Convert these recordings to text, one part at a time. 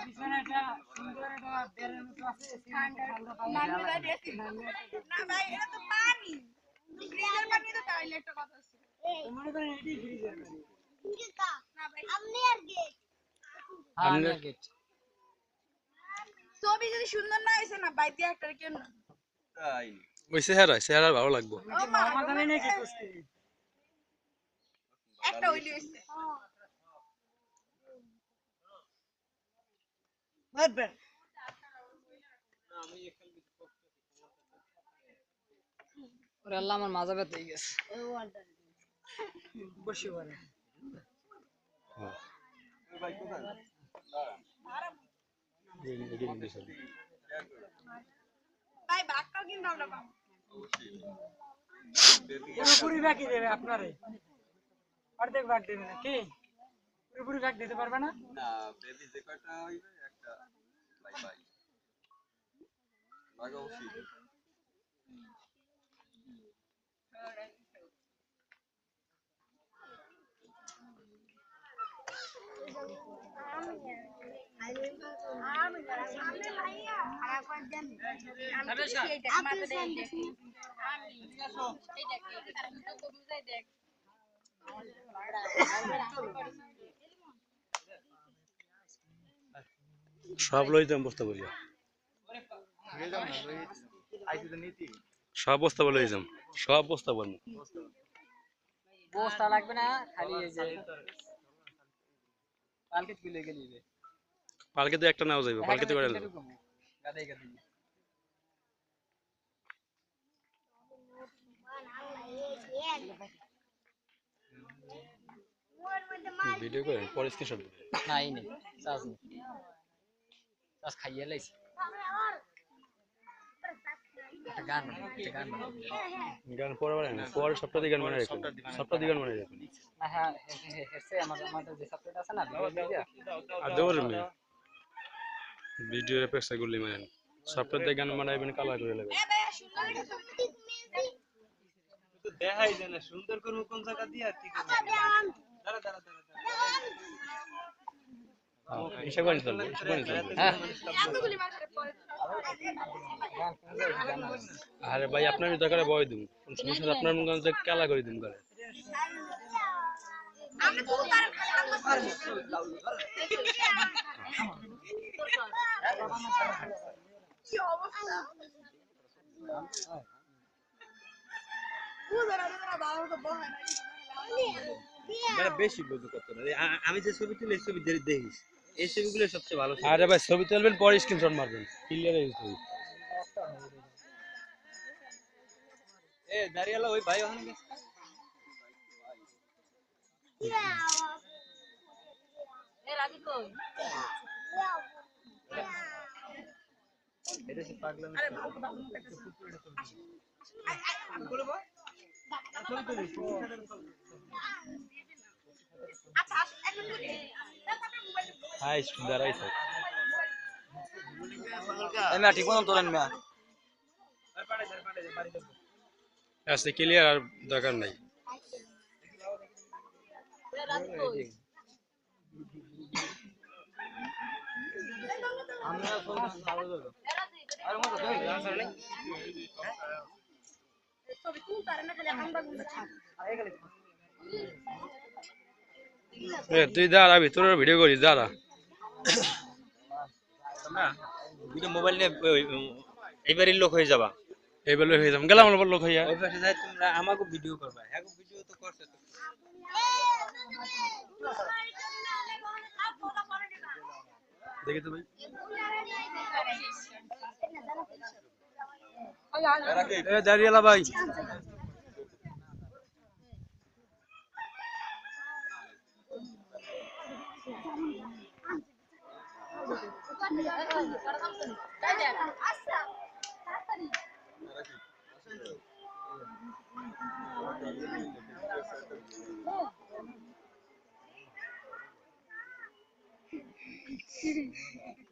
বিছানাটা সুন্দর একটা বেরের মতো আছে ঠান্ডা না ভাই এটা তো পানি ফ্রিজের পানি তো তাইলে একটা কথা আছে মনে করেন এটি ফ্রিজের পানি না ভাই আমনে আর গেট আমনে গেট ছবি যদি সুন্দর না হইছে না বাইতে একটা কেন তাই ওই চেহারা ভালো লাগবে আমার জানি না কি করতে একটা হইলি হইছে বারবার ওরে আল্লাহ আমার মাজা ব্যথা হয়ে গেছে বসে পড়ে ভাই কোথায় ভাই বাক্কা কিন্তু আমরা পাবো পুরোপুরি বাকি দেবে আপনারে অর্ধেক ভাগ দেবে না কি পুরোপুরি ভাগ দিতে পারবে না না বেবি যে কয়টা হইবে একটা বাই বাই লাগা উচিত সব লইতাম বস্তা বলিয়া সব বস্তা বলে যাম সব বস্তা বলবো বস্তা লাগবে না খালি এই যে পালকে তুলে গেলিবে পালকে তো একটা নাও যাইব পালকে তো করে গাদাই গাদাই ভিডিও করে পরে স্ক্রিনশট দিবে নাই নেই চার্জ নেই চার্জ খাইয়ে লাইছে গান গান পরে বানাই না পরে সপ্তাহ দিগান মানে রাখুন সপ্তাহ দিগান মানে রাখুন হ্যাঁ হেসে আমাদের যে সাবজেক্ট আছে না আর দেওয়ার মে ভিডিও এফেক্টস গুলি মানে সপ্তাহ দিগান বানাইবেন কালার করে লাগবে এ ভাই সুন্দর একটা তো দেখাই যায় না সুন্দর করব কোন জায়গা দিয়ে আর কি করব দাঁড়া দাঁড়া দাঁড়া হিসাব করে চলবে হ্যাঁ এতগুলি মানুষের পরে আরে ভাই আপনার দরকারে বয় দিন কোন সমস্যা আপনার মন গঞ্জে কালা করে দিন করে আমরা তো তার খালি কি অবস্থা বুঝারা বাবা তো বহায় না মানে বেশি বুঝু কত না আমি যে ছবি তুলি ছবি দেখিস এই ছবিগুলো সবচেয়ে ভালো আরে ভাই ছবি তুলবেন পরে স্ক্রিনশট মারবেন ক্লিয়ার হয়ে যাবে এ দাঁড়িয়ালা ওই ভাই ওখানে গেছে এ রাজি কই এটা সে পাগলা না আরে বাবা বলবো আচ্ছা এক মিনিট হাই দাঁড়াই থাক এই না ঠিক মতন তোলেন না আজকে ক্লিয়ার আর দরকার নাই আমরা ভালো দেবো আর মত দেই আনসার নাই ছবি তুল তার না খালি আমরা গুলো এ তুই দাঁড়াবি তোর ভিডিও করিস দাঁড়া না ভিডিও মোবাইল নিয়ে এইবারই লোক হয়ে যাবা এইবার হয়ে যাম গেলাম আমার লোক হইয়া ওই পাশে যাই তোমরা আমাকে ভিডিও করবা হ্যাঁ ভিডিও তো করছে তো দেখি তো ভাই এ দাঁড়িয়েলা ভাই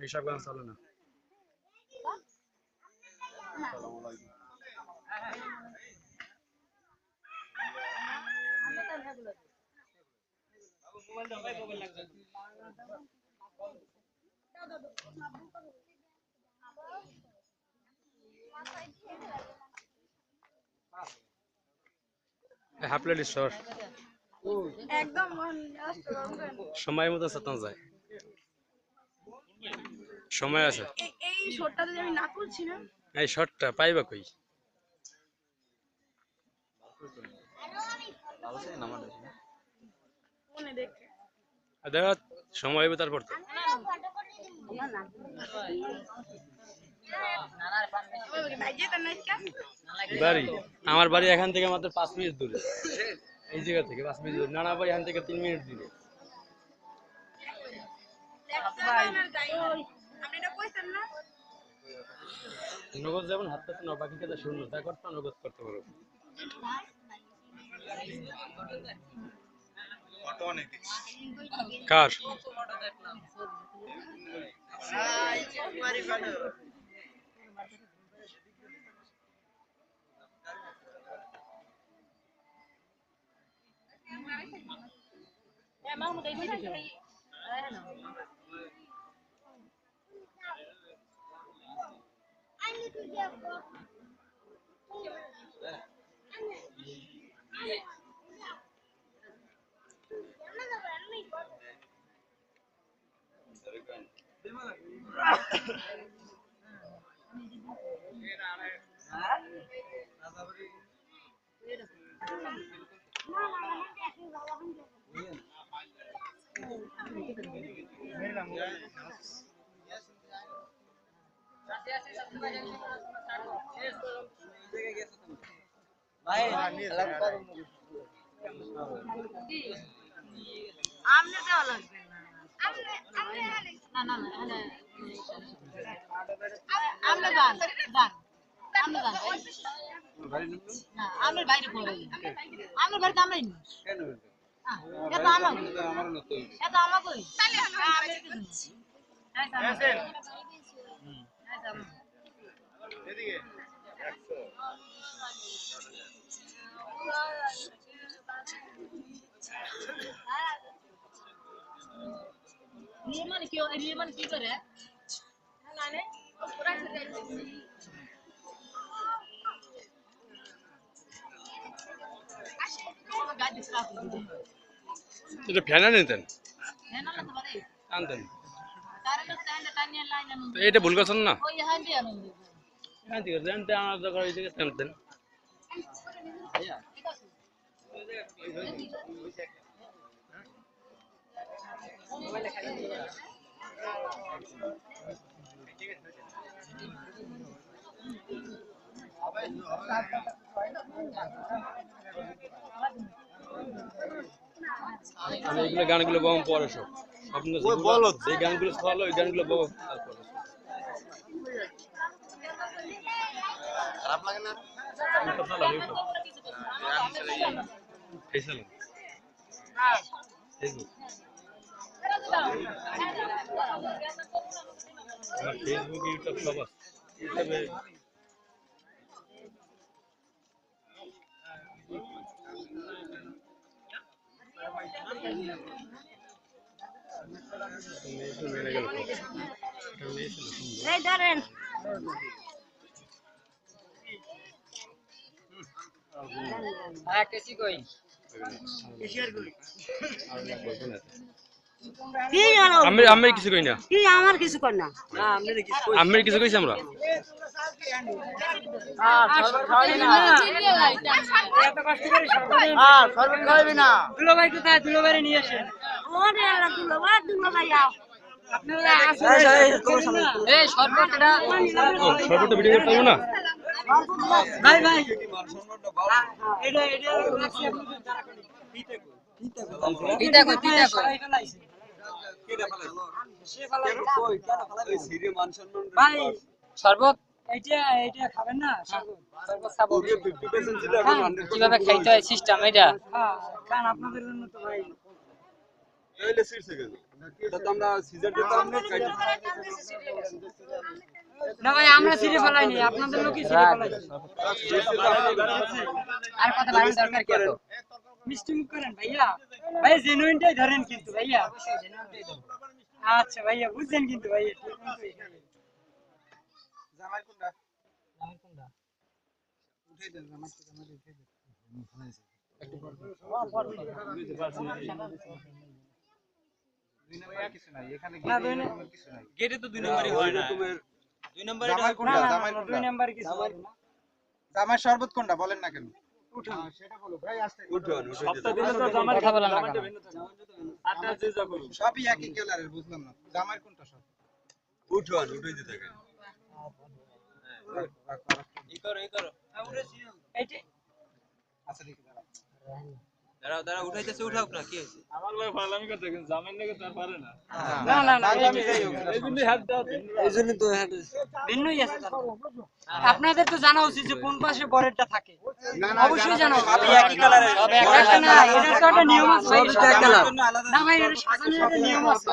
হিসাব গান চলে না হাফ প্লেট শর একদম লাস্ট গরম করেন। সময় মতো সাতান যায় সময় আছে এই শটটা যদি আমি না তুলছি না এই শটটা পাইবা কই মনে দেখে দেখো সময় হবে তারপর তো ভাই যেতে না ইচ্ছা বাড়ি আমার বাড়ি এখান থেকে মাত্র 5 মিনিট দূরে এই জায়গা থেকে 5 মিনিট দূরে নানা বাড়ি এখান থেকে 3 মিনিট দূরে আপনি এটা কইছেন না নগদ যেমন হাত পাতে না বাকি কাজে শূন্য তা করতে নগদ করতে পারো কার আমনে দেওয়া লাগবে না আমনে দান দান আমনে দান না আমনে বাইরে পড়ে আমনে বাড়িতে আমরাই নি কেন এটা আমার না তো এটা আমার কই তাহলে আমি দিচ্ছি আছেন এদিকে 100 রিমান কি করে না না পুরা ছেড়ে এটা ফ্যান আনতেন ফ্যান আনতে পারে আনতেন কারেন্ট স্ট্যান্ড টানিয়ে লাইন আনুন এটা ভুল করছেন না ওই হান্ডি আনুন আনতে জানতে আমার দরকার হইছে আনতেন ভাইয়া মোবাইলে খাই আমি এগুলো গানগুলো বম পরে সব স্বপ্ন বলো এই গানগুলো ভালো ওই গানগুলো বম তারপরে খারাপ লাগে না ফেসবুক ইউটিউব সব আছে ইউটিউবে এই ধরেন হ্যাঁ কেসি কই আমি কিছু কই না কি আমার কিছু কর না আমি কিছু কইছি আমরা সরবত খাওয়াবি না দুলো ভাই কোথায় দুলো ভাই নিয়ে আসেন ওরে আল্লাহ দুলো ভাই আও আপনারা এই সরবতটা সর্বটা ভিডিও করতে পারবো না ভাই ভাই এটা পিতা কই ভাই শরবত এইটা খাবেন না শরবত খাবো কিভাবে খাইতে হয় সিস্টেম এটা হ্যাঁ কারণ আপনাদের জন্য তো ভাই এইলে সিরছে কেন এটা তো আমরা সিজন দিতাম না কাটি না ভাই আমরা সিরে ফলাইনি আপনাদের লোকই সিরে ফলাইছে আর কথা ভাই দরকার কি তো মিষ্টি মুখ করেন ভাইয়া ভাই জেনুইনটাই ধরেন কিন্তু ভাইয়া আচ্ছা ভাইয়া বুঝছেন কিন্তু ভাইয়া ঠিক আছে জামাই কোনটা আমার কোনটা উঠাই দেন জামাই উঠাই দেন একটু পর দুই নাম্বার কিছু নাই এখানে না, দুই না- কিছু নাই গেটে তো 2 নম্বরই হয় না তোমার 2 নম্বরে জামাই না কোনটা না জামাই না, কোনটা দুই নাম্বার কিছু হবে না জামাই শরবত কোনটা বলেন না কেন উঠান সেটা বলো ভাই আস্তে উঠোন সপ্তাহ দিলে তো জামাই কথা বলেন না কেন? আটা যে যা করুন সবই একই কালারের বুঝলাম না জামাই কোনটা সব উঠোন উঠে দিতে থাকে ই করো এইটা আচ্ছা ঠিক আছে দাঁড়াও উঠাইতেছে উঠাও না কি হইছে আমার লোক ফালামি করতে কিন্তু জামাই নাকি তার পারে না না না না আমি যাই হোক এই জন্য হাত দাও ভিন্নই আছে তাহলে। আপনাদের তো জানা উচিত যে কোন পাশে বরেরটা থাকে না না অবশ্যই জানা উচিত। সবই একই কালারের একটা না, এটার তো একটা নিয়ম আছে। সবই এক কালার না ভাই, এটা সাজানোর একটা নিয়ম আছে।